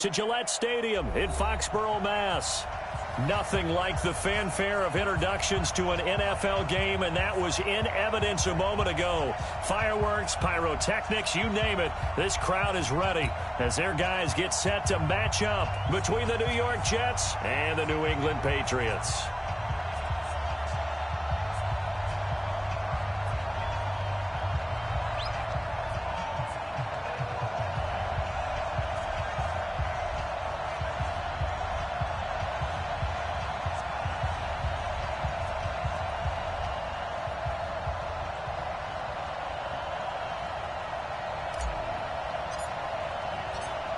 To Gillette Stadium in Foxborough, Mass. Nothing like the fanfare of introductions to an NFL game, and that was in evidence a moment ago. Fireworks, pyrotechnics, you name it. This crowd is ready as their guys get set to match up between the New York Jets and the New England Patriots.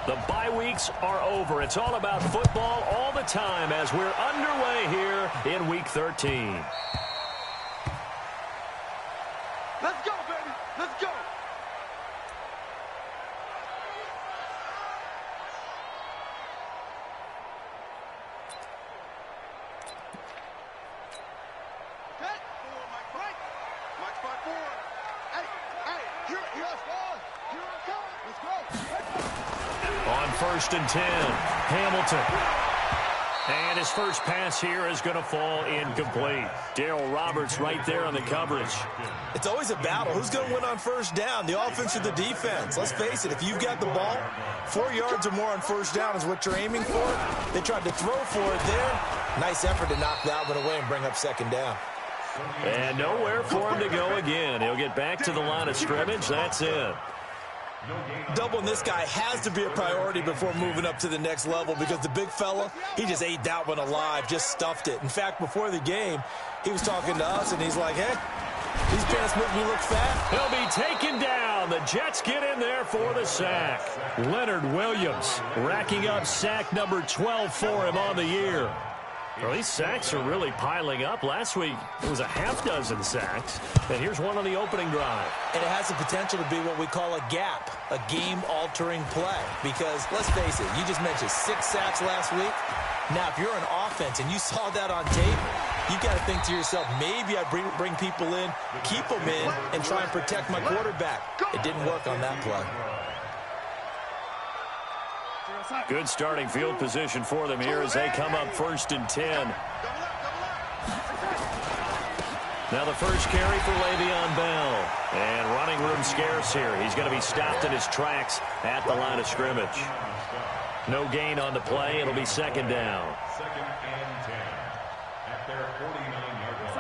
The bye weeks are over. It's all about football all the time as we're underway here in Week 13. Let's go, baby. Let's go. Okay. Forward, Mike. Right. Mike, spot forward. Hey, here us, boys. Here it comes. Let's go. On 1st and 10, Hamilton. And his first pass here is going to fall incomplete. Darryl Roberts right there on the coverage. It's always a battle. Who's going to win on first down, the offense or the defense? Let's face it, if you've got the ball, 4 yards or more on first down is what you're aiming for. They tried to throw for it there. Nice effort to knock that one away and bring up second down. And nowhere for him to go again. He'll get back to the line of scrimmage. That's it. Doubling this guy has to be a priority before moving up to the next level because the big fella, he just ate that one alive, just stuffed it. In fact, before the game, he was talking to us, and he's like, hey, these pants make me look fat. He'll be taken down. The Jets get in there for the sack. Leonard Williams racking up sack number 12 for him on the year. Well, these sacks are really piling up. Last week, it was a half dozen sacks. And here's one on the opening drive. And it has the potential to be what we call a gap, a game-altering play. Because, let's face it, you just mentioned 6 sacks last week. Now, if you're an offense and you saw that on tape, you've got to think to yourself, maybe I bring people in, keep them in, and try and protect my quarterback. It didn't work on that play. Good starting field position for them here as they come up 1st and 10. Now the first carry for Le'Veon Bell. And running room scarce here. He's going to be stopped in his tracks at the line of scrimmage. No gain on the play. It'll be second down.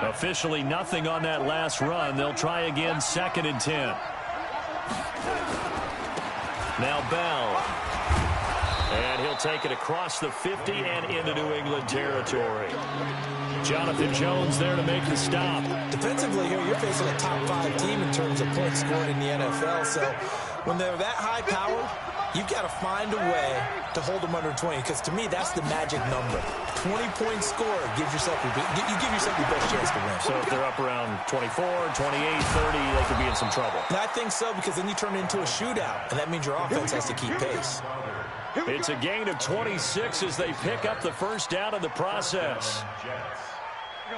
Officially nothing on that last run. They'll try again 2nd and 10. Now Bell. And he'll take it across the 50 and into New England territory. Jonathan Jones there to make the stop. Defensively here, you're facing a top 5 team in terms of points scored in the NFL. So when they're that high powered, you've got to find a way to hold them under 20. Because to me, that's the magic number. 20-point score gives yourself your best chance to win. So if they're up around 24, 28, 30, they could be in some trouble. And I think so, because then you turn it into a shootout. And that means your offense has to keep pace. It's a gain of 26 as they pick up the first down in the process.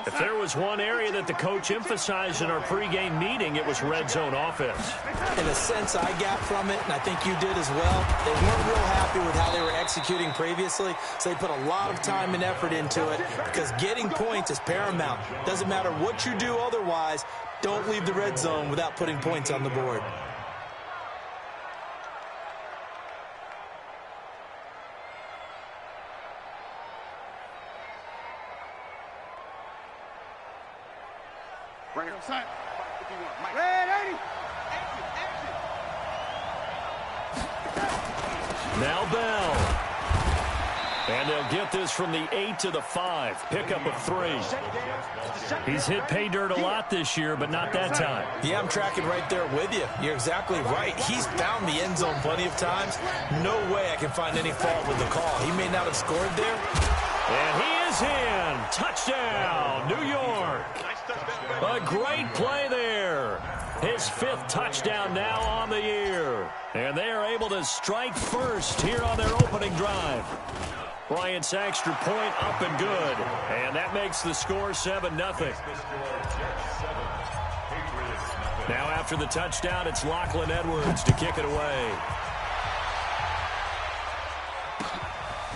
If there was one area that the coach emphasized in our pregame meeting, it was red zone offense. In a sense, I got from it, and I think you did as well. They weren't real happy with how they were executing previously, so they put a lot of time and effort into it because getting points is paramount. Doesn't matter what you do otherwise, don't leave the red zone without putting points on the board. Right here, side. Red 80. Now Bell. And they'll get this from the 8 to the 5. Pickup of 3. He's hit pay dirt a lot this year, but not that time. Yeah, I'm tracking right there with you. You're exactly right. He's found the end zone plenty of times. No way I can find any fault with the call. He may not have scored there. And he is in. Touchdown, New York. A great play there. His 5th touchdown now on the year. And they are able to strike first here on their opening drive. Bryant's extra point up and good. And that makes the score 7-0. Now after the touchdown, it's Lachlan Edwards to kick it away.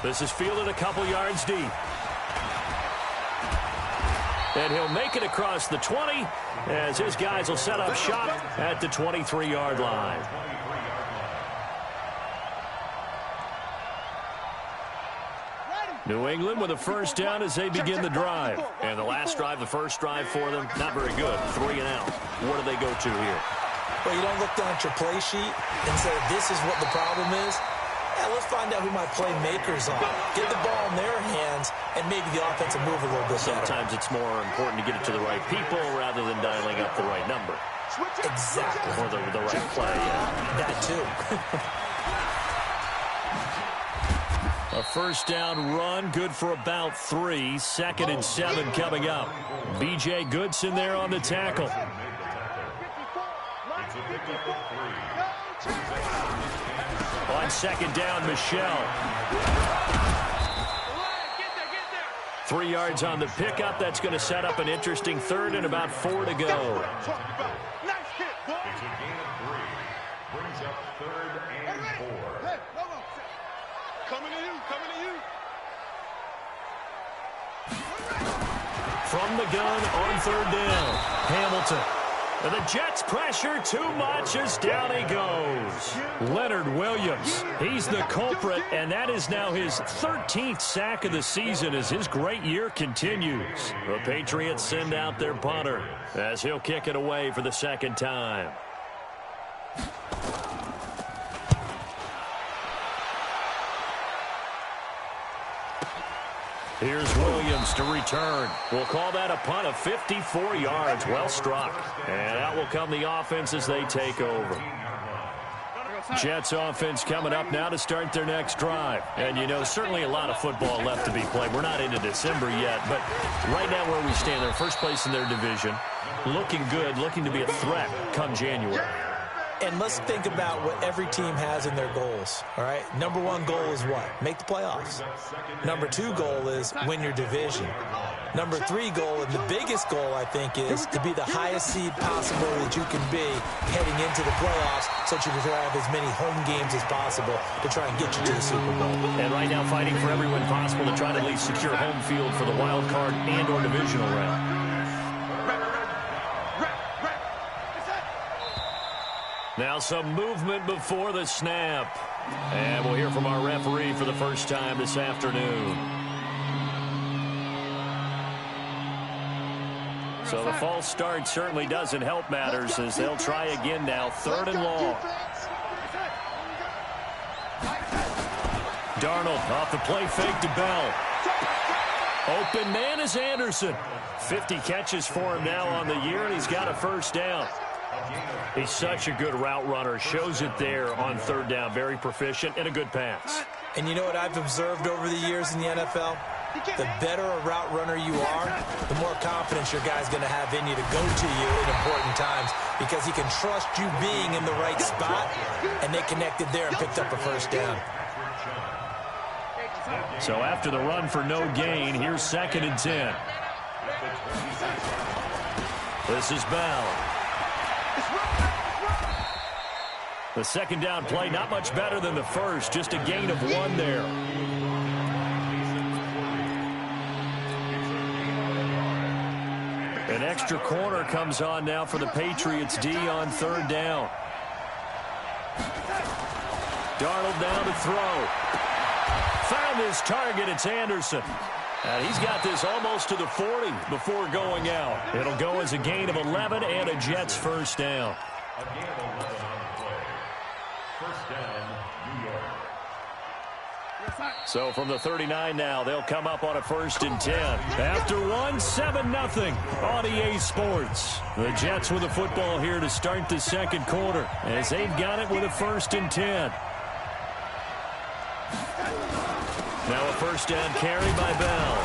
This is fielded a couple yards deep. And he'll make it across the 20 as his guys will set up shop at the 23-yard line. New England with a first down as they begin the drive. And the last drive, the first drive for them, not very good. 3 and out. What do they go to here? Well, you don't look down at your play sheet and say, this is what the problem is. Yeah, let's find out who my playmakers are. Get the ball in their hands, and maybe the offense will move a little bit better. Sometimes it's more important to get it to the right people rather than dialing up the right number. Exactly. Or the right play, yeah. That too. A first down run, good for about 3. 2nd and 7 coming up. B.J. Goodson there on the tackle. On 2nd down, Michelle. 3 yards on the pickup. That's going to set up an interesting 3rd and about 4 to go. From the gun on 3rd down, Hamilton. And the Jets pressure too much as down he goes. Leonard Williams, he's the culprit, and that is now his 13th sack of the season as his great year continues. The Patriots send out their punter as he'll kick it away for the 2nd time. Here's Williams to return. We'll call that a punt of 54 yards. Well struck. And out will come the offense as they take over. Jets offense coming up now to start their next drive. And, you know, certainly a lot of football left to be played. We're not into December yet, but right now where we stand, they're first place in their division. Looking good, looking to be a threat come January. And let's think about what every team has in their goals, all right? Number 1 goal is what? Make the playoffs. Number 2 goal is win your division. Number 3 goal, and the biggest goal, I think, is to be the highest seed possible that you can be heading into the playoffs so that you can have as many home games as possible to try and get you to the Super Bowl. And right now fighting for every win possible to try to at least secure home field for the wild card and or divisional round. Now some movement before the snap. And we'll hear from our referee for the first time this afternoon. So the false start certainly doesn't help matters as they'll try again now. 3rd and long. Darnold off the play fake to Bell. Open man is Anderson. 50 catches for him now on the year, and he's got a first down. He's such a good route runner. Shows it there on 3rd down. Very proficient and a good pass. And you know what I've observed over the years in the NFL? The better a route runner you are, the more confidence your guy's going to have in you to go to you in important times because he can trust you being in the right spot, and they connected there and picked up a first down. So after the run for no gain, here's 2nd and 10. This is Bell. The 2nd down play, not much better than the first, just a gain of 1 there. An extra corner comes on now for the Patriots D on 3rd down. Darnold down to throw. Found his target, it's Anderson. And he's got this almost to the 40 before going out. It'll go as a gain of 11 and a Jets first down. So from the 39 now, they'll come up on a 1st and 10. After one, 7-0 on EA Sports. The Jets with the football here to start the 2nd quarter as they've got it with a 1st and 10. Now a first down carry by Bell.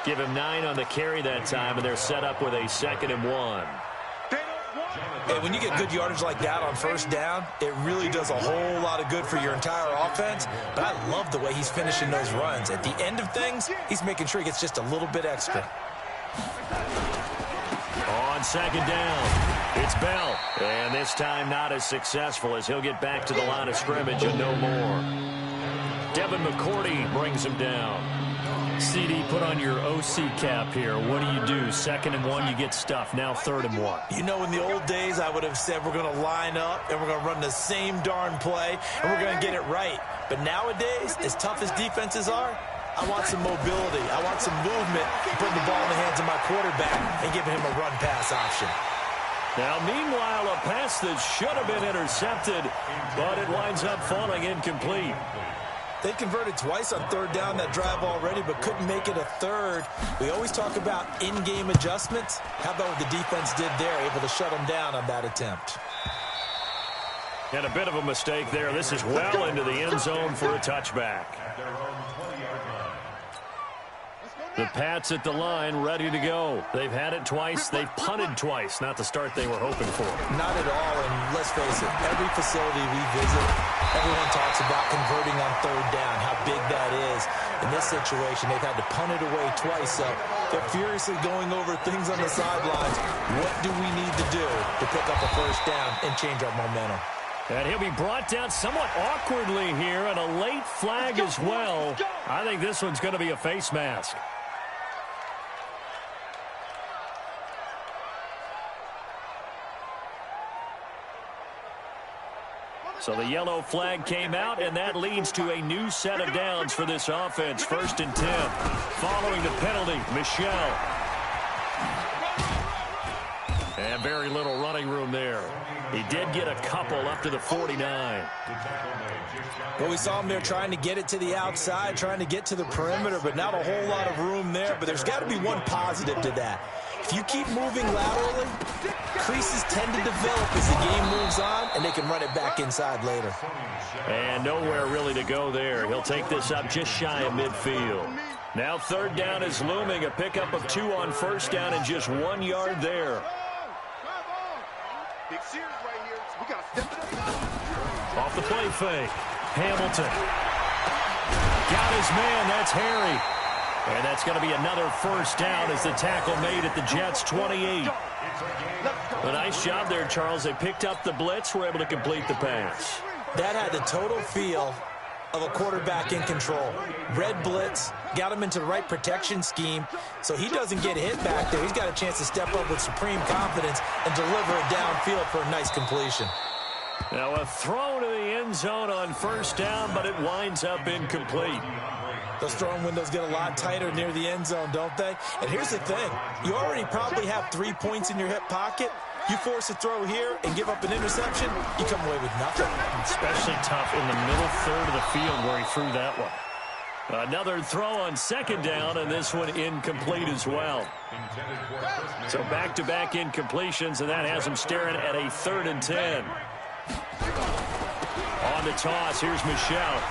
Give him 9 on the carry that time, and they're set up with a 2nd and 1. Hey, when you get good yardage like that on 1st down, it really does a whole lot of good for your entire offense. But I love the way he's finishing those runs. At the end of things, he's making sure he gets just a little bit extra. On 2nd down, it's Bell. And this time not as successful as he'll get back to the line of scrimmage and no more. Devin McCourty brings him down. CD, put on your OC cap here. What do? 2nd and 1, you get stuffed. Now 3rd and 1. You know, in the old days, I would have said we're going to line up and we're going to run the same darn play and we're going to get it right. But nowadays, as tough as defenses are, I want some mobility. I want some movement, putting the ball in the hands of my quarterback and giving him a run-pass option. Now, meanwhile, a pass that should have been intercepted, but it winds up falling incomplete. They converted twice on 3rd down that drive already, but couldn't make it a 3rd. We always talk about in-game adjustments. How about what the defense did there, able to shut them down on that attempt? And a bit of a mistake there. This is well into the end zone for a touchback. The Pats at the line, ready to go. They've had it twice. They've punted twice. Not the start they were hoping for. Not at all, and let's face it, every facility we visit, everyone talks about converting on 3rd down, how big that is. In this situation, they've had to punt it away twice, so they're furiously going over things on the sidelines. What do we need to do to pick up a 1st down and change our momentum? And he'll be brought down somewhat awkwardly here, and a late flag as well. I think this one's going to be a face mask. So the yellow flag came out, and that leads to a new set of downs for this offense. 1st and 10. Following the penalty, Michel. And very little running room there. He did get a couple up to the 49. Well, we saw him there trying to get it to the outside, trying to get to the perimeter, but not a whole lot of room there. But there's got to be one positive to that. If you keep moving laterally, creases tend to develop as the game moves on, and they can run it back inside later. And nowhere really to go there. He'll take this up just shy of midfield. Now 3rd down is looming. A pickup of 2 on 1st down and just 1 yard there. Big series right here. We got to step it up. Off the play fake. Hamilton. Got his man. That's Harry. And that's going to be another 1st down as the tackle made at the Jets' 28. A nice job there, Charles. They picked up the blitz, were able to complete the pass. That had the total feel of a quarterback in control. Red blitz, got him into the right protection scheme, so he doesn't get hit back there. He's got a chance to step up with supreme confidence and deliver it downfield for a nice completion. Now a throw to the end zone on 1st down, but it winds up incomplete. Those throwing windows get a lot tighter near the end zone, don't they? And here's the thing. You already probably have 3 points in your hip pocket. You force a throw here and give up an interception, you come away with nothing. Especially tough in the middle 3rd of the field where he threw that one. Another throw on 2nd down, and this one incomplete as well. So back-to-back incompletions, and that has him staring at a 3rd and 10. On the toss, here's Michel.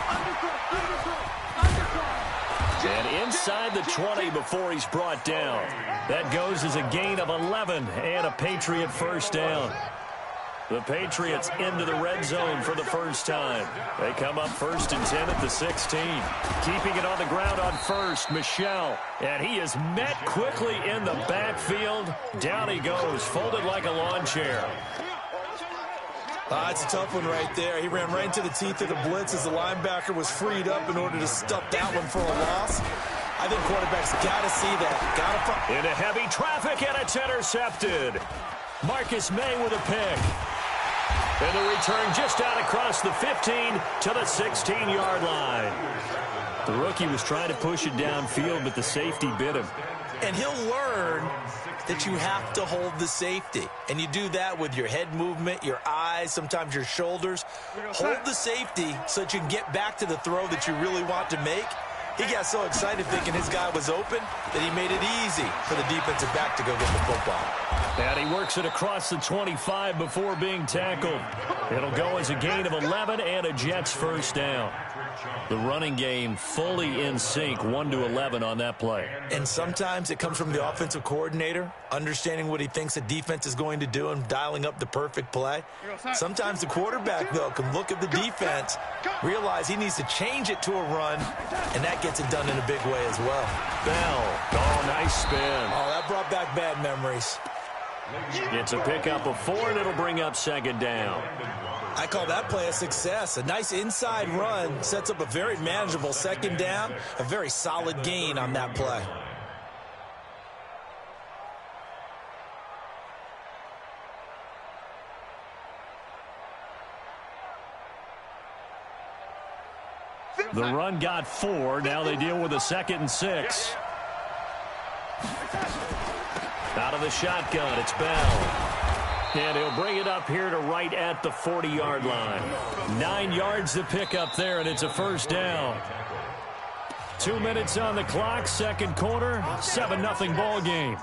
And inside the 20 before he's brought down. That goes as a gain of 11 and a Patriot 1st down. The Patriots into the red zone for the first time. They come up 1st and 10 at the 16. Keeping it on the ground on 1st, Michel. And he is met quickly in the backfield. Down he goes, folded like a lawn chair. It's a tough one right there. He ran right into the teeth of the blitz as the linebacker was freed up in order to stuff that one for a loss. I think quarterbacks got to see that. Into heavy traffic, and it's intercepted. Marcus May with a pick. And the return just out across the 15 to the 16-yard line. The rookie was trying to push it downfield, but the safety bit him. And he'll learn that you have to hold the safety. And you do that with your head movement, your eyes, sometimes your shoulders. Hold the safety so that you can get back to the throw that you really want to make. He got so excited thinking his guy was open that he made it easy for the defensive back to go get the football. And he works it across the 25 before being tackled. It'll go as a gain of 11 and a Jets 1st down. The running game fully in sync, 1-11 on that play. And sometimes it comes from the offensive coordinator, understanding what he thinks the defense is going to do and dialing up the perfect play. Sometimes the quarterback, though, can look at the defense, realize he needs to change it to a run, and that gets it done in a big way as well. Bell. Oh, nice spin. Oh, that brought back bad memories. It's a pickup of 4, and it'll bring up 2nd down. I call that play a success. A nice inside run sets up a very manageable second down, a very solid gain on that play. The run got 4. Now they deal with a 2nd and 6. Out of the shotgun, it's Bell. And he'll bring it up here to right at the 40-yard line. 9 yards to pick up there, and it's a first down. 2 minutes on the clock, second quarter, 7-0 ball game.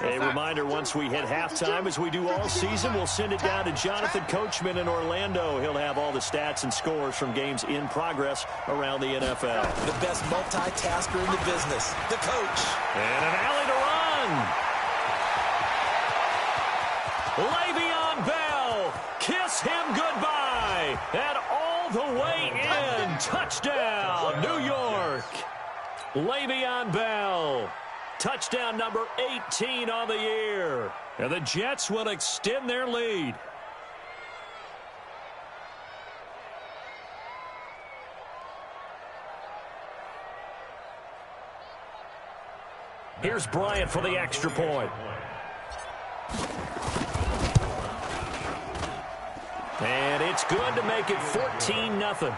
A reminder, once we hit halftime, as we do all season, we'll send it down to Jonathan Coachman in Orlando. He'll have all the stats and scores from games in progress around the NFL. The best multitasker in the business, the coach. And an alley to run. Le'Veon Bell, kiss him goodbye. And all the way in. Touchdown, New York. Le'Veon Bell. Touchdown number 18 on the year. And the Jets will extend their lead. Here's Bryant for the extra point. And it's good to make it 14-0.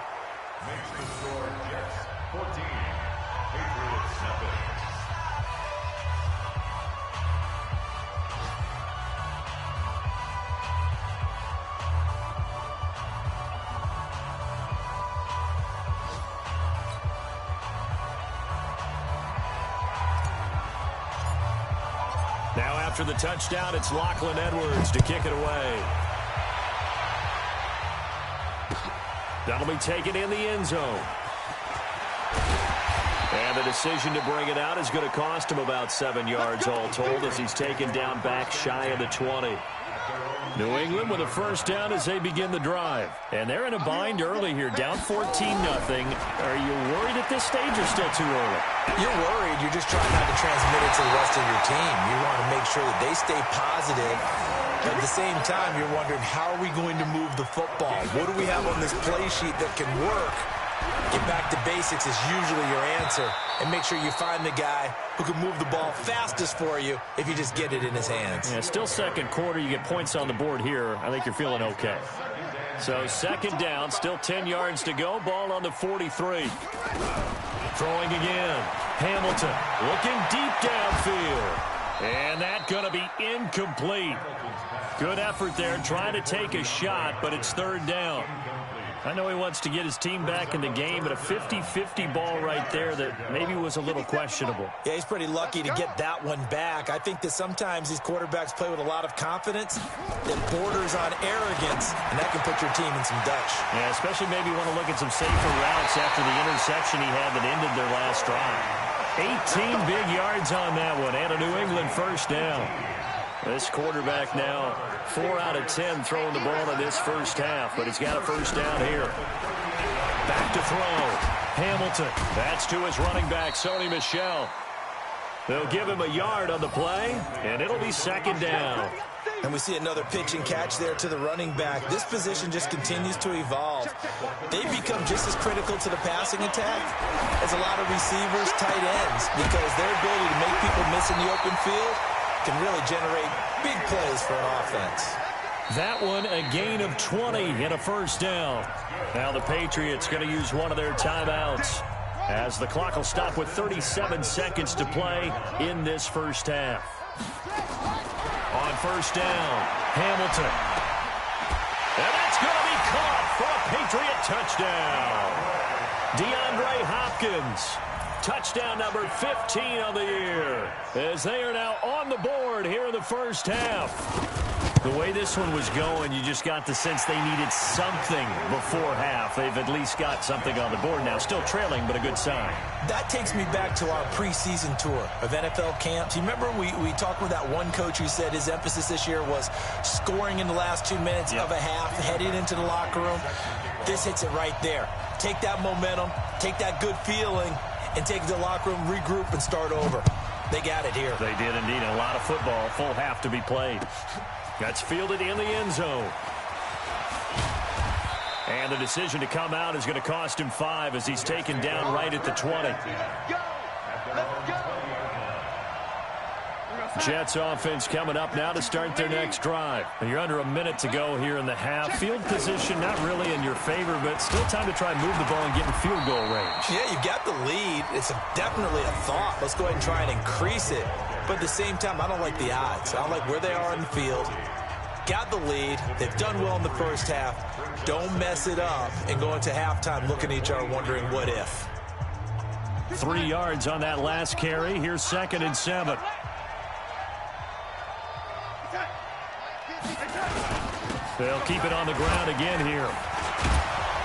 Now after the touchdown, it's Lachlan Edwards to kick it away. That'll be taken in the end zone. And the decision to bring it out is going to cost him about 7 yards all told as he's taken down back shy of the 20. New England with a first down as they begin the drive. And they're in a bind early here, down 14-0. Are you worried at this stage or still too early? You're worried. You're just trying not to transmit it to the rest of your team. You want to make sure that they stay positive. But at the same time, you're wondering, how are we going to move the football? What do we have on this play sheet that can work? Get back to basics is usually your answer. And make sure you find the guy who can move the ball fastest for you if you just get it in his hands. Yeah, still second quarter. You get points on the board here. I think you're feeling okay. So second down, still 10 yards to go. Ball on the 43. Throwing again. Hamilton looking deep downfield. And that's going to be incomplete. Good effort there, trying to take a shot, but it's third down. I know he wants to get his team back in the game, but a 50-50 ball right there that maybe was a little questionable. Yeah, he's pretty lucky to get that one back. I think that sometimes these quarterbacks play with a lot of confidence that borders on arrogance, and that can put your team in some Dutch. Yeah, especially maybe want to look at some safer routes after the interception he had that ended their last drive. 18 big yards on that one, and a New England first down. This quarterback now 4 out of 10 throwing the ball in this first half, but he's got a first down here. Back to throw. Hamilton. That's to his running back, Sony Michel. They'll give him a yard on the play, and it'll be second down. And we see another pitch and catch there to the running back. This position just continues to evolve. They become just as critical to the passing attack as a lot of receivers, tight ends, because their ability to make people miss in the open field can really generate big plays for an offense. That one, a gain of 20 and a first down. Now the Patriots going to use one of their timeouts as the clock will stop with 37 seconds to play in this first half. On first down, Hamilton. And that's going to be caught for a Patriot touchdown. DeAndre Hopkins. Touchdown number 15 on the year as they are now on the board here in the first half. The way this one was going, you just got the sense they needed something before half. They've at least got something on the board now. Still trailing, but a good sign. That takes me back to our preseason tour of NFL camps. You remember we talked with that one coach who said his emphasis this year was scoring in the last 2 minutes of a half, heading into the locker room. This hits it right there. Take that momentum, take that good feeling, and take it to the locker room, regroup, and start over. They got it here. They did indeed. A lot of football. Full half to be played. That's fielded in the end zone. And the decision to come out is going to cost him 5 as he's taken down right at the 20. Jets offense coming up now to start their next drive. You're under a minute to go here in the half. Field position not really in your favor, but still time to try and move the ball and get in field goal range. Yeah, you've got the lead. It's definitely a thought. Let's go ahead and try and increase it. But at the same time, I don't like the odds. I don't like where they are in the field. Got the lead. They've done well in the first half. Don't mess it up and go into halftime looking at each other wondering what if. 3 yards on that last carry. Here's 2nd and 7. They'll keep it on the ground again here.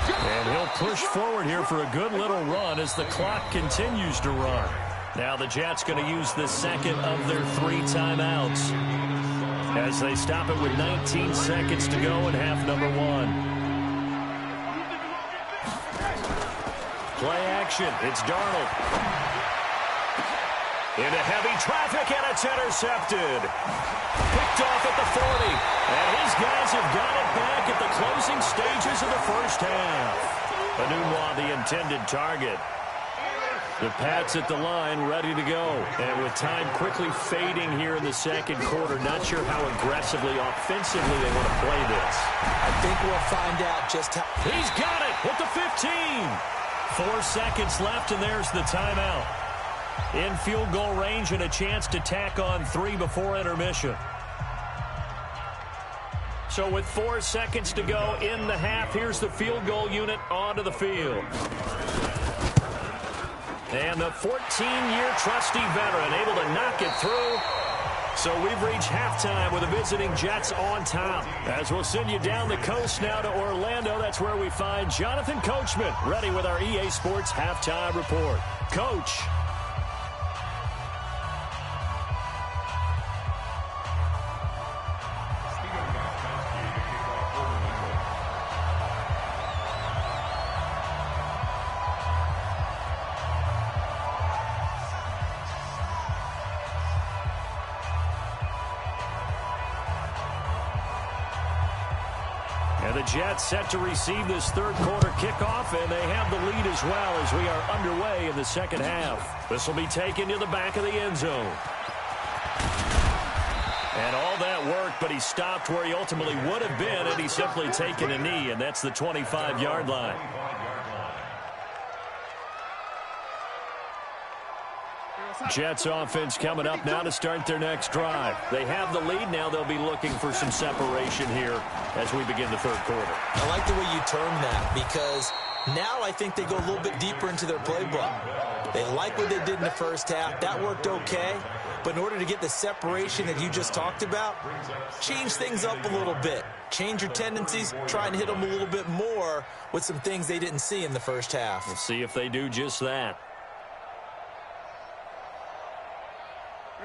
And he'll push forward here for a good little run as the clock continues to run. Now the Jets going to use the second of their 3 timeouts as they stop it with 19 seconds to go in half number 1. Play action. It's Darnold. Into heavy traffic, and it's intercepted. Picked off at the 40. And his guys have got it back at the closing stages of the first half. Anunwa, the intended target. The Pats at the line, ready to go. And with time quickly fading here in the second quarter, not sure how aggressively, offensively they want to play this. I think we'll find out just how. He's got it at the 15. 4 seconds left, and there's the timeout. In field goal range and a chance to tack on 3 before intermission. So with 4 seconds to go in the half, here's the field goal unit onto the field. And the 14-year trusty veteran able to knock it through. So we've reached halftime with the visiting Jets on top. As we'll send you down the coast now to Orlando, that's where we find Jonathan Coachman ready with our EA Sports halftime report. Coach. The Jets set to receive this third quarter kickoff, and they have the lead as well as we are underway in the second half. This will be taken to the back of the end zone. And all that worked, but he stopped where he ultimately would have been, and he's simply taken a knee, and that's the 25-yard line. Jets offense coming up now to start their next drive. They have the lead. Now they'll be looking for some separation here as we begin the third quarter. I like the way you term that because now I think they go a little bit deeper into their playbook. They like what they did in the first half. That worked okay. But in order to get the separation that you just talked about, change things up a little bit. Change your tendencies. Try and hit them a little bit more with some things they didn't see in the first half. We'll see if they do just that.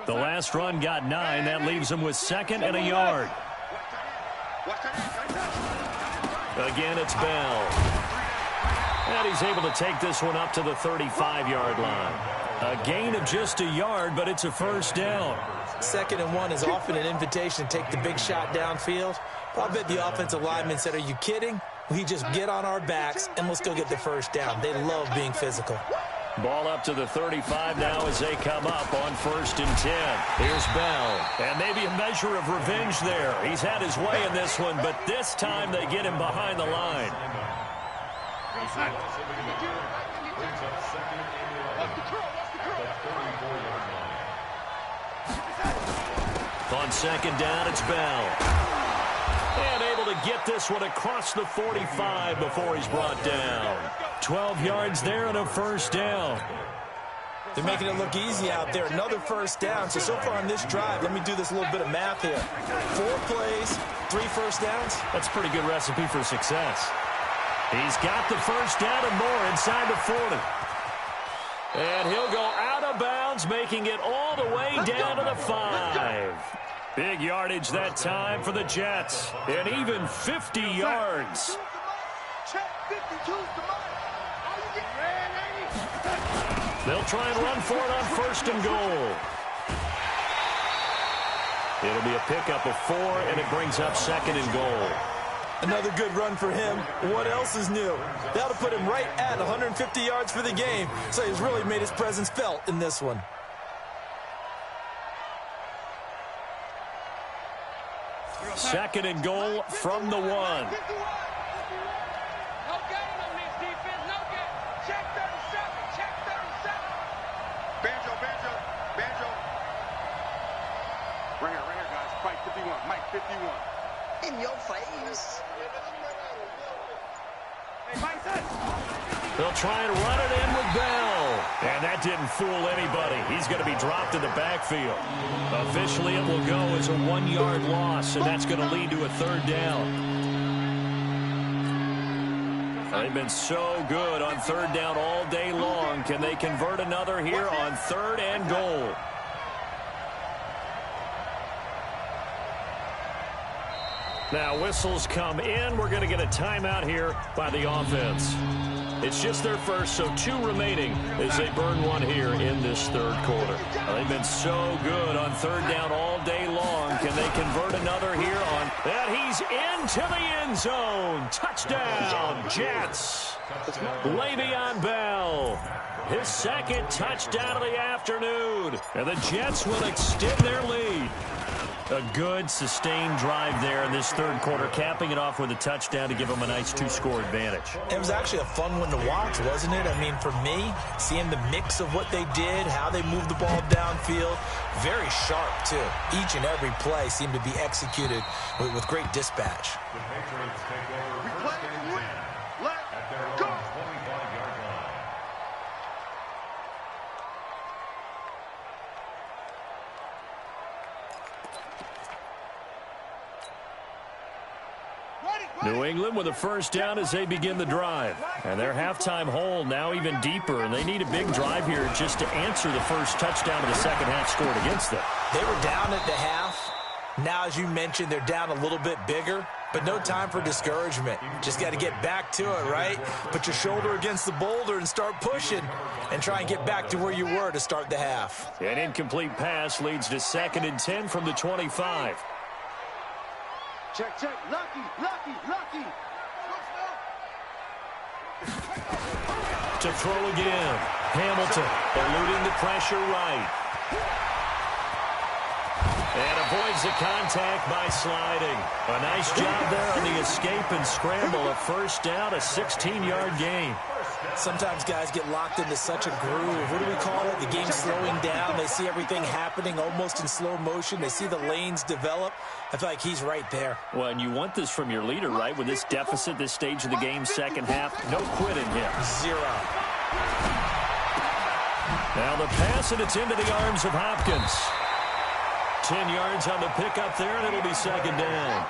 The last run got 9. That leaves them with 2nd and a yard. Again, it's Bell. And he's able to take this one up to the 35-yard line. A gain of just a yard, but it's a first down. 2nd and 1 is often an invitation to take the big shot downfield. But I bet the offensive lineman said, are you kidding? We just get on our backs and let's go get the first down. They love being physical. Ball up to the 35 now as they come up on 1st and 10. Here's Bell. And maybe a measure of revenge there. He's had his way in this one, but this time they get him behind the line. On 2nd down, it's Bell. And able to get this one across the 45 before he's brought down. 12 yards there and a first down. They're making it look easy out there. Another first down. So far on this drive, let me do this little bit of math here. 4 plays, 3 first downs. That's a pretty good recipe for success. He's got the first down and more inside the 40. And he'll go out of bounds, making it all the way down to the 5. Big yardage that time for the Jets. And even 50 yards. They'll try and run for it on 1st and goal. It'll be a pickup of 4, and it brings up 2nd and goal. Another good run for him. What else is new? That'll put him right at 150 yards for the game, so he's really made his presence felt in this one. Second and goal from the 1. No gain on this defense. No gain. Check 37. Check 37. Banjo. Right here, guys. Fight 51. Mike 51. In your face. Hey, Mike says. They'll try and run it in with Bell. And that didn't fool anybody. He's going to be dropped in the backfield. Officially, it will go as a 1-yard loss, and that's going to lead to a 3rd down. They've been so good on 3rd down all day long. Can they convert another here on 3rd and goal? Now, whistles come in. We're going to get a timeout here by the offense. It's just their first, so 2 remaining as they burn 1 here in this 3rd quarter. They've been so good on 3rd down all day long. Can they convert another here on that? He's into the end zone. Touchdown, Jets. Le'Veon Bell. His 2nd touchdown of the afternoon. And the Jets will extend their lead. A good, sustained drive there in this 3rd quarter, capping it off with a touchdown to give them a nice 2-score advantage. It was actually a fun one to watch, wasn't it? I mean, for me, seeing the mix of what they did, how they moved the ball downfield, very sharp, too. Each and every play seemed to be executed with great dispatch. We play to win. Let's go. New England with a 1st down as they begin the drive. And their halftime hole now even deeper, and they need a big drive here just to answer the first touchdown of the 2nd half scored against them. They were down at the half. Now, as you mentioned, they're down a little bit bigger, but no time for discouragement. Just got to get back to it, right? Put your shoulder against the boulder and start pushing and try and get back to where you were to start the half. An incomplete pass leads to 2nd and 10 from the 25. Check. Lucky. To throw again. Hamilton eluding the pressure right. And avoids the contact by sliding. A nice job there on the escape and scramble. A 1st down, a 16-yard gain. Sometimes guys get locked into such a groove. What do we call it? The game's slowing down. They see everything happening almost in slow motion. They see the lanes develop. I feel like he's right there. Well, and you want this from your leader, right? With this deficit, this stage of the game, 2nd half, no quitting him. 0. Now the pass, and it's into the arms of Hopkins. 10 yards on the pickup there, and it'll be 2nd down.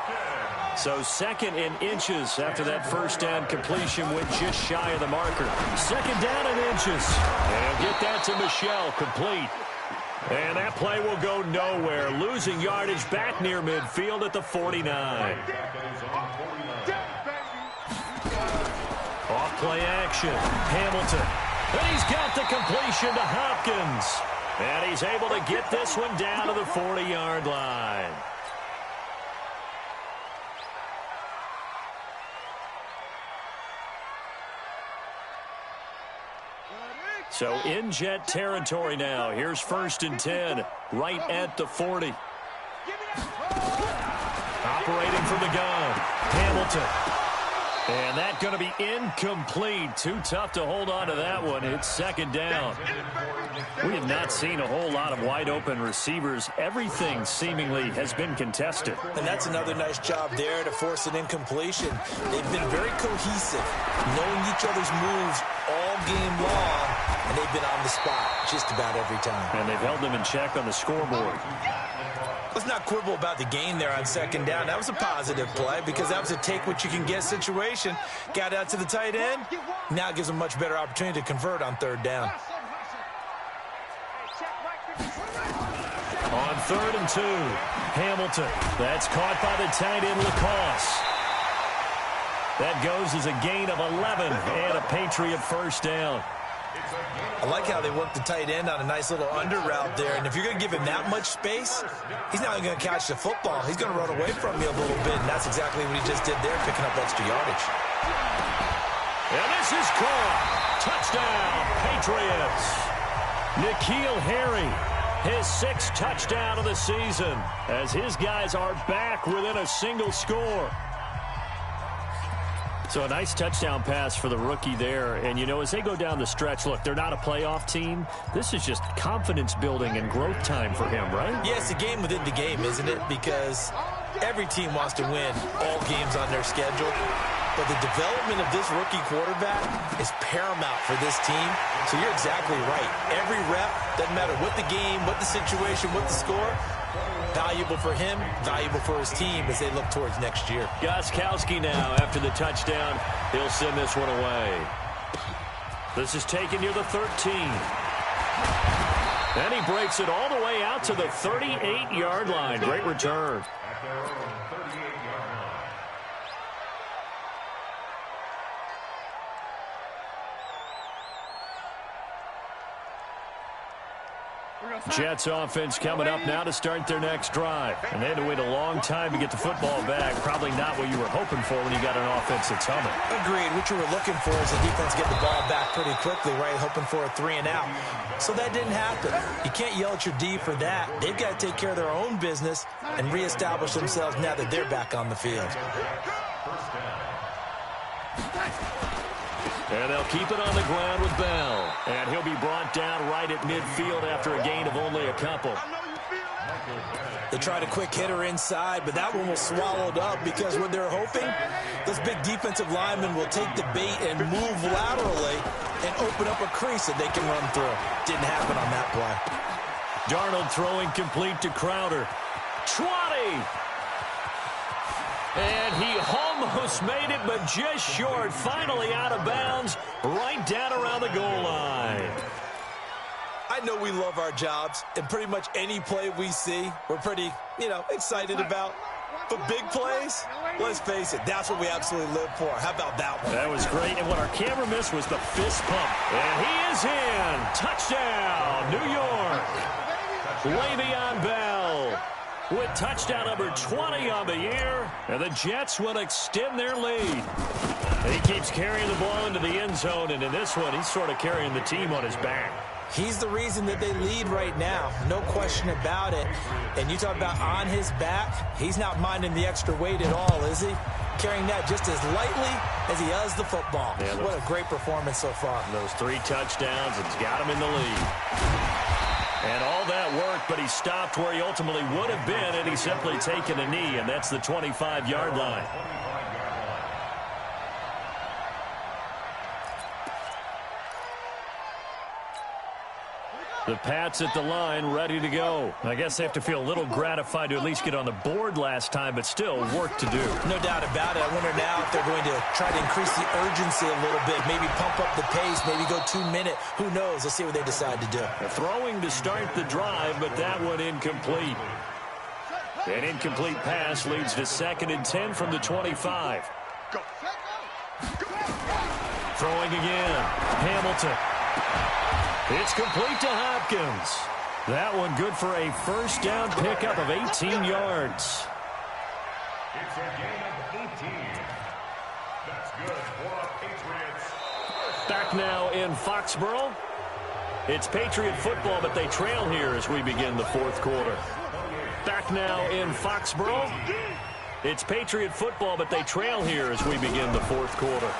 So 2nd in inches after that 1st down completion went just shy of the marker. 2nd down in inches. And get that to Michel, complete. And that play will go nowhere. Losing yardage back near midfield at the 49. Off play action. Hamilton. And he's got the completion to Hopkins. And he's able to get this one down to the 40-yard line. So in Jet territory now. Here's 1st and 10, right at the 40. Operating from the gun, Hamilton. And that's going to be incomplete. Too tough to hold on to that one. It's 2nd down. We have not seen a whole lot of wide-open receivers. Everything seemingly has been contested. And that's another nice job there to force an incompletion. They've been very cohesive, knowing each other's moves all game long, and they've been on the spot just about every time. And they've held them in check on the scoreboard. Let's not quibble about the gain there on 2nd down. That was a positive play because that was a take-what-you-can-get situation. Got out to the tight end. Now it gives them a much better opportunity to convert on 3rd down. On 3rd and 2, Hamilton. That's caught by the tight end, Lacoste. That goes as a gain of 11 and a Patriot 1st down. I like how they work the tight end on a nice little under route there. And if you're going to give him that much space, he's not going to catch the football. He's going to run away from you a little bit, and that's exactly what he just did there, picking up extra yardage. And this is caught. Touchdown, Patriots. N'Keal Harry, his 6th touchdown of the season, as his guys are back within a single score. So a nice touchdown pass for the rookie there. And, you know, as they go down the stretch, look, they're not a playoff team. This is just confidence building and growth time for him, right? Yeah, it's a game within the game, isn't it? Because every team wants to win all games on their schedule. But the development of this rookie quarterback is paramount for this team. So you're exactly right. Every rep, doesn't matter what the game, what the situation, what the score, valuable for him, valuable for his team as they look towards next year. Gostkowski now after the touchdown. He'll send this one away. This is taken near the 13. And he breaks it all the way out to the 38-yard line. Great return. Jets offense coming up now to start their next drive. And they had to wait a long time to get the football back. Probably not what you were hoping for when you got an offense that's humming. Agreed. What you were looking for is the defense get the ball back pretty quickly, right? Hoping for a 3 and out. So that didn't happen. You can't yell at your D for that. They've got to take care of their own business and reestablish themselves now that they're back on the field. And they'll keep it on the ground with Bell. And he'll be brought down right at midfield after a gain of only a couple. They tried a quick hitter inside, but that one was swallowed up because what they're hoping, those big defensive linemen will take the bait and move laterally and open up a crease that they can run through. Didn't happen on that play. Darnold throwing complete to Crowder. 20! And he almost made it, but just short. Finally out of bounds, right down around the goal line. I know we love our jobs, and pretty much any play we see, we're pretty, excited about. But big plays, let's face it, that's what we absolutely live for. How about that one? That was great, and what our camera missed was the fist pump. And he is in. Touchdown, New York. Le'Veon Bell with touchdown number 20 on the year, and the Jets will extend their lead. He keeps carrying the ball into the end zone, and in this one, he's sort of carrying the team on his back. He's the reason that they lead right now, no question about it. And you talk about on his back, he's not minding the extra weight at all, is he? Carrying that just as lightly as he does the football. Yeah, what a great performance so far. Those 3 touchdowns, it's got him in the lead. And all that worked, but he stopped where he ultimately would have been, and he's simply taken a knee, and that's the 25-yard line. The Pats at the line, ready to go. I guess they have to feel a little gratified to at least get on the board last time, but still work to do. No doubt about it. I wonder now if they're going to try to increase the urgency a little bit, maybe pump up the pace, maybe go 2-minute. Who knows? Let's see what they decide to do. Throwing to start the drive, but that one incomplete. An incomplete pass leads to 2nd and 10 from the 25. Throwing again. Hamilton. It's complete to Hopkins. That one good for a first down pickup of 18 yards. It's a gain of 18. That's good for the Patriots. Back now in Foxborough. It's Patriot football, but they trail here as we begin the 4th quarter. Back now in Foxborough. It's Patriot football, but they trail here as we begin the 4th quarter.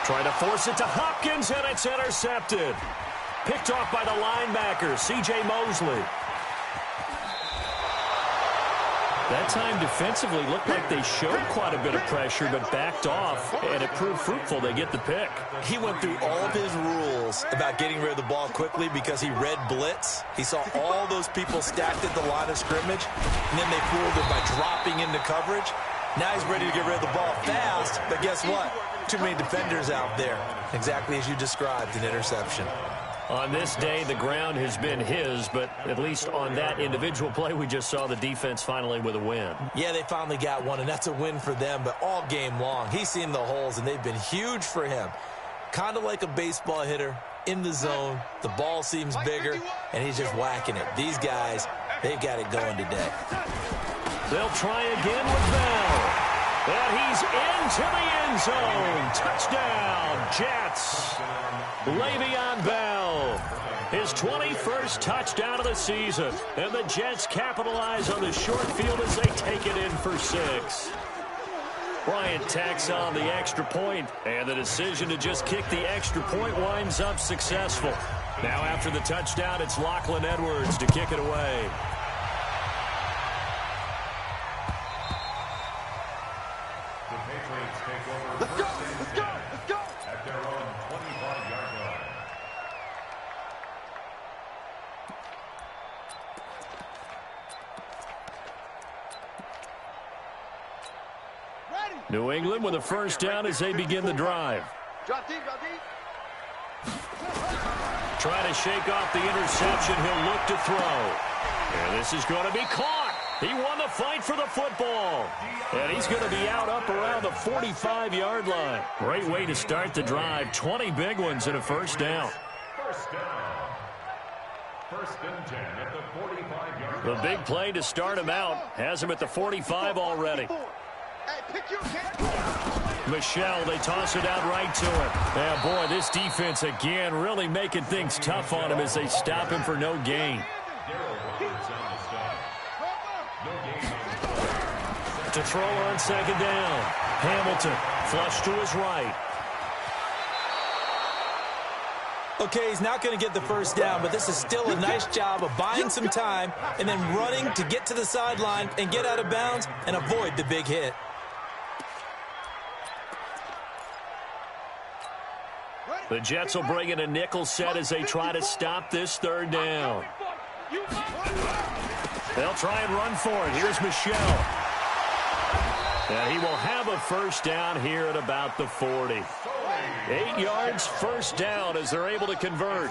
Trying to force it to Hopkins, and it's intercepted. Picked off by the linebacker, C.J. Mosley. That time defensively looked like they showed quite a bit of pressure, but backed off, and it proved fruitful. They get the pick. He went through all of his rules about getting rid of the ball quickly because he read blitz. He saw all those people stacked at the line of scrimmage, and then they fooled him by dropping into coverage. Now he's ready to get rid of the ball fast, but guess what? Too many defenders out there. Exactly as you described, an interception. On this day, the ground has been his, but at least on that individual play, we just saw the defense finally with a win. Yeah, they finally got one, and that's a win for them, but all game long, he's seen the holes, and they've been huge for him. kind of like a baseball hitter in the zone. The ball seems bigger, and he's just whacking it. These guys, they've got it going today. They'll try again with Bell. And he's into the end zone. Touchdown, Jets. Le'Veon Bell. His 21st touchdown of the season. And the Jets capitalize on the short field as they take it in for 6. Bryant tacks on the extra point, and the decision to just kick the extra point winds up successful. Now after the touchdown, it's Lachlan Edwards to kick it away. Let's go, let's go, let's go. At their own 25-yard line. Ready. New England with a first down as they begin the drive. Drop deep, drop deep. Trying to shake off the interception. He'll look to throw. And this is going to be caught. He won the fight for the football. And he's going to be out up around the 45-yard line. Great way to start the drive. 20 big ones and a first down. First down. First and 10 at the 45-yard line. The big play to start him out has him at the 45 already. Hey, pick your cat. Michelle, they toss it out right to him. Yeah, boy, this defense again really making things tough on him as they stop him for no gain. To throw on second down. Hamilton, flush to his right. Okay, he's not going to get the first down, but this is still a nice job of buying some time and then running to get to the sideline and get out of bounds and avoid the big hit. The Jets will bring in a nickel set as they try to stop this third down. They'll try and run for it. Here's Michelle. And he will have a first down here at about the 40. 8 yards, first down as they're able to convert.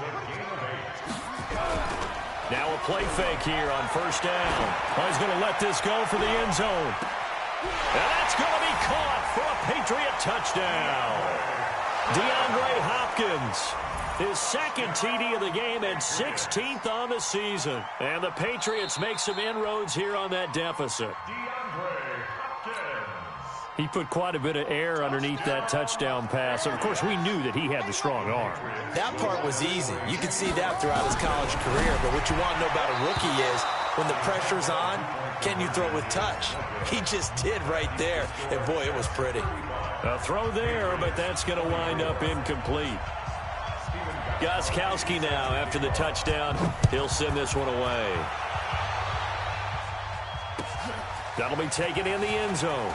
Now a play fake here on first down. Oh, he's going to let this go for the end zone. And that's going to be caught for a Patriot touchdown. DeAndre Hopkins, his second TD of the game and 16th on the season. And the Patriots make some inroads here on that deficit. He put quite a bit of air underneath that touchdown pass. And of course, we knew that he had the strong arm. That part was easy. You could see that throughout his college career. But what you want to know about a rookie is when the pressure's on, can you throw with touch? He just did right there. And boy, it was pretty. A throw there, but that's going to wind up incomplete. Gostkowski now after the touchdown. He'll send this one away. That'll be taken in the end zone.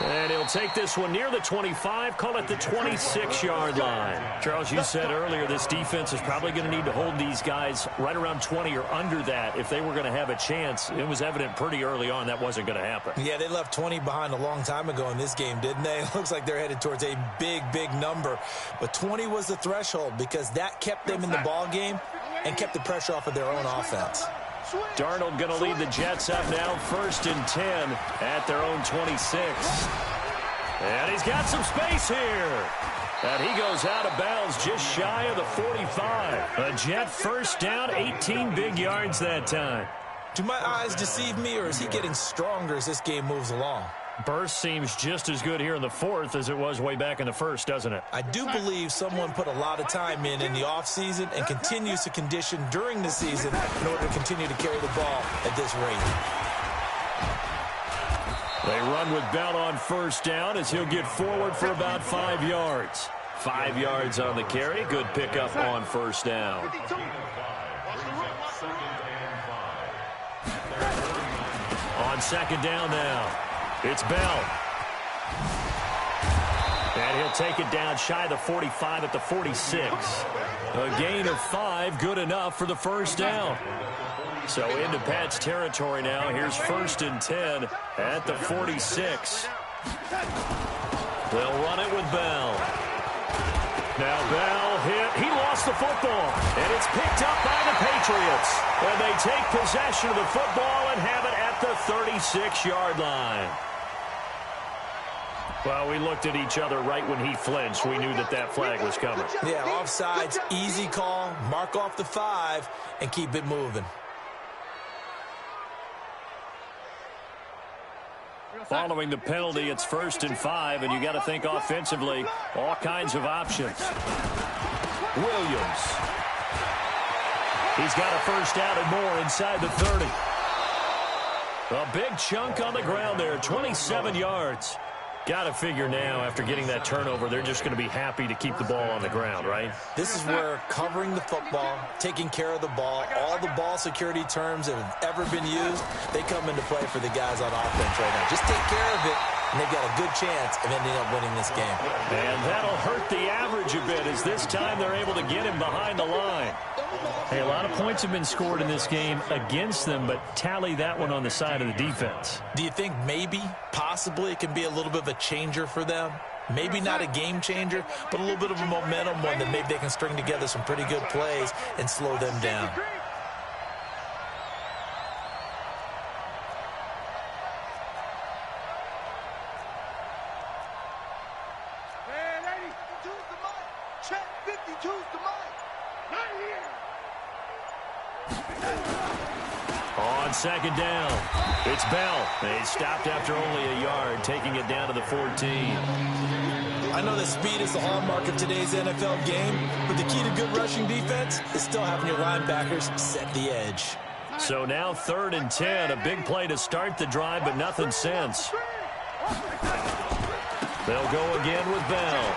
And he'll take this one near the 25, call it the 26-yard line. Charles, you said earlier this defense is probably going to need to hold these guys right around 20 or under that if they were going to have a chance. It was evident pretty early on that wasn't going to happen. Yeah, they left 20 behind a long time ago in this game, didn't they? It looks like they're headed towards a big, big number. But 20 was the threshold because that kept them in the ball game and kept the pressure off of their own offense. Darnold going to lead the Jets up now, 1st and 10 at their own 26. And he's got some space here. And he goes out of bounds just shy of the 45. A Jet first down, 18 big yards that time. Do my eyes deceive me, or is he getting stronger as this game moves along? Burst seems just as good here in the 4th as it was way back in the 1st, doesn't it? I do believe someone put a lot of time in the offseason and continues to condition during the season in order to continue to carry the ball at this rate. They run with Bell on first down as he'll get forward for about 5 yards. 5 yards on the carry. Good pickup on first down. On second down now. It's Bell. And he'll take it down shy of the 45 at the 46. A gain of 5, good enough for the first down. So into Pat's territory now. Here's 1st and 10 at the 46. They'll run it with Bell. Now Bell hit. He lost the football. And it's picked up by the Patriots. And they take possession of the football and have it at the 36-yard line. Well, we looked at each other right when he flinched. We knew that that flag was coming. Yeah, offsides, easy call, mark off the 5, and keep it moving. Following the penalty, it's 1st and 5, and you got to think offensively, all kinds of options. Williams. He's got a first down and more inside the 30. A big chunk on the ground there, 27 yards. Got to figure now, after getting that turnover, they're just going to be happy to keep the ball on the ground, right? This is where covering the football, taking care of the ball, all the ball security terms that have ever been used, they come into play for the guys on offense right now. Just take care of it, and they've got a good chance of ending up winning this game. And that'll hurt the average a bit, as this time they're able to get him behind the line. Hey, a lot of points have been scored in this game against them, but tally that one on the side of the defense. Do you think maybe, possibly, it can be a little bit of a changer for them? Maybe not a game changer, but a little bit of a momentum one that maybe they can string together some pretty good plays and slow them down. Check 52's the mic. Not here. On 2nd down, it's Bell. They stopped after only a yard, taking it down to the 14. I know that speed is the hallmark of today's NFL game, but the key to good rushing defense is still having your linebackers set the edge. So now 3rd and 10, a big play to start the drive, but nothing since. They'll go again with Bell.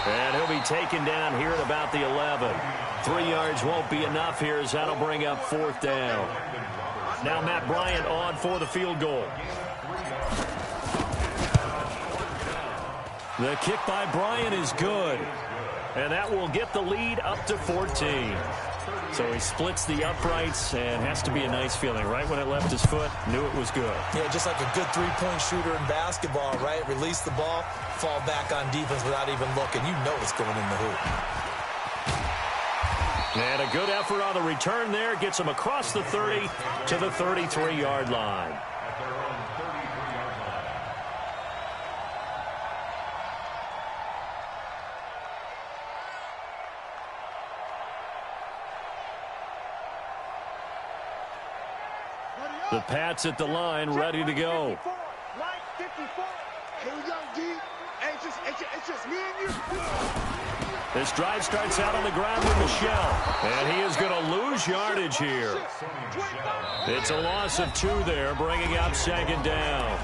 And he'll be taken down here at about the 11. 3 yards won't be enough here, as that'll bring up 4th down. Now Matt Bryant on for the field goal. The kick by Bryant is good. And that will get the lead up to 14. So he splits the uprights, and has to be a nice feeling. Right when it left his foot, knew it was good. Yeah, just like a good three-point shooter in basketball, right? Release the ball, fall back on defense without even looking. You know it's going in the hoop. And a good effort on the return there. Gets him across the 30 to the 33-yard line. The Pats at the line, ready to go. Line 54. Here we go, D. Hey, it's just me and you. This drive starts out on the ground with Michelle. And he is going to lose yardage here. It's a loss of 2 there, bringing up 2nd down.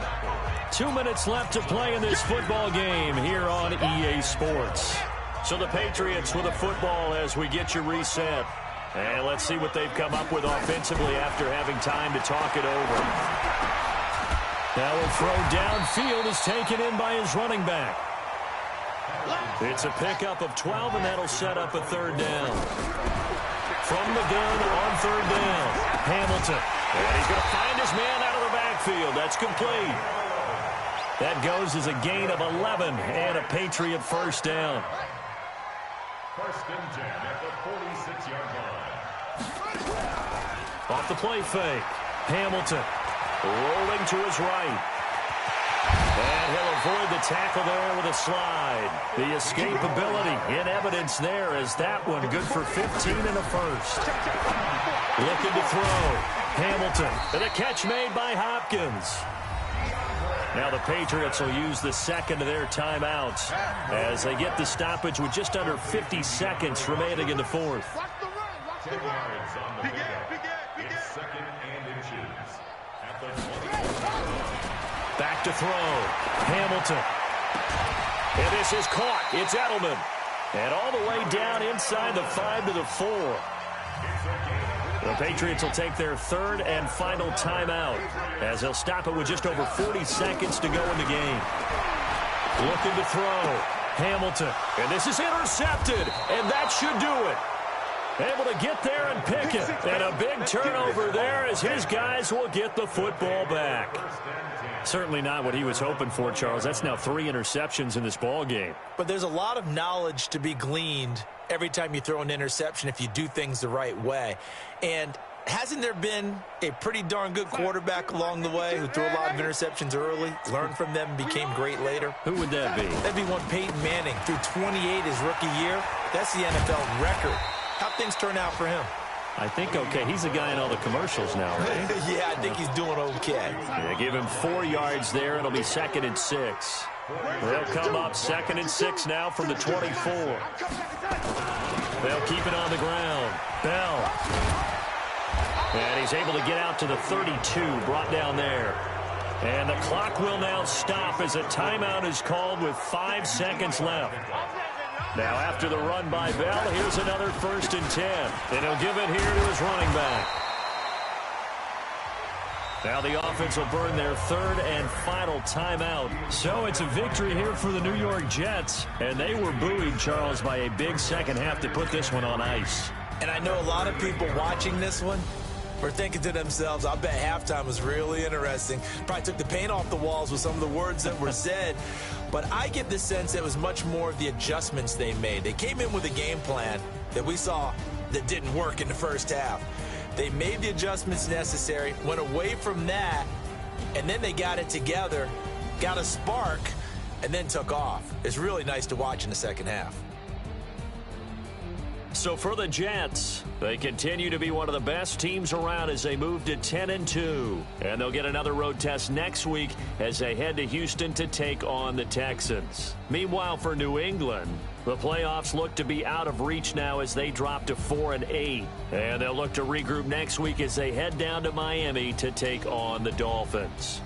2 minutes left to play in this football game here on EA Sports. So the Patriots with a football as we get you reset. And let's see what they've come up with offensively after having time to talk it over. Now a throw downfield is taken in by his running back. It's a pickup of 12, and that'll set up a 3rd down. From the gun on 3rd down, Hamilton. And he's going to find his man out of the backfield. That's complete. That goes as a gain of 11 and a Patriot 1st down. 1st and 10 at the 46-yard line. Off the play fake. Hamilton rolling to his right. And he'll avoid the tackle there with a slide. The escapability in evidence there, as that one good for 15 and a 1st. Looking to throw. Hamilton. And a catch made by Hopkins. Now the Patriots will use the 2nd of their timeouts as they get the stoppage with just under 50 seconds remaining in the 4th. 10 yards on the pickup. It's 2nd and inches at the 20. Back to throw. Hamilton. And this is caught. It's Edelman. And all the way down inside the 5 to the 4. The Patriots will take their 3rd and final timeout as they'll stop it with just over 40 seconds to go in the game. Looking to throw. Hamilton. And this is intercepted. And that should do it. Able to get there and pick it. And a big turnover there as his guys will get the football back. Certainly not what he was hoping for, Charles. That's now 3 interceptions in this ball game. But there's a lot of knowledge to be gleaned every time you throw an interception if you do things the right way. And hasn't there been a pretty darn good quarterback along the way who threw a lot of interceptions early, learned from them, and became great later? Who would that be? That'd be one Peyton Manning, threw 28 his rookie year. That's the NFL record. How'd things turn out for him? I think okay. He's the guy in all the commercials now, right? Yeah, I think he's doing okay. They give him 4 yards there. It'll be 2nd and 6. They'll come up 2nd and 6 now from the 24. They'll keep it on the ground. Bell. And he's able to get out to the 32, brought down there. And the clock will now stop as a timeout is called with 5 seconds left. Now, after the run by Bell, here's another 1st and 10. And he'll give it here to his running back. Now the offense will burn their 3rd and final timeout. So it's a victory here for the New York Jets. And they were buoyed, Charles, by a big second half to put this one on ice. And I know a lot of people watching this one were thinking to themselves, I bet halftime was really interesting. Probably took the paint off the walls with some of the words that were said. But I get the sense it was much more of the adjustments they made. They came in with a game plan that we saw that didn't work in the first half. They made the adjustments necessary, went away from that, and then they got it together, got a spark, and then took off. It's really nice to watch in the second half. So for the Jets, they continue to be one of the best teams around as they move to 10-2. And they'll get another road test next week as they head to Houston to take on the Texans. Meanwhile, for New England, the playoffs look to be out of reach now as they drop to 4-8. And they'll look to regroup next week as they head down to Miami to take on the Dolphins.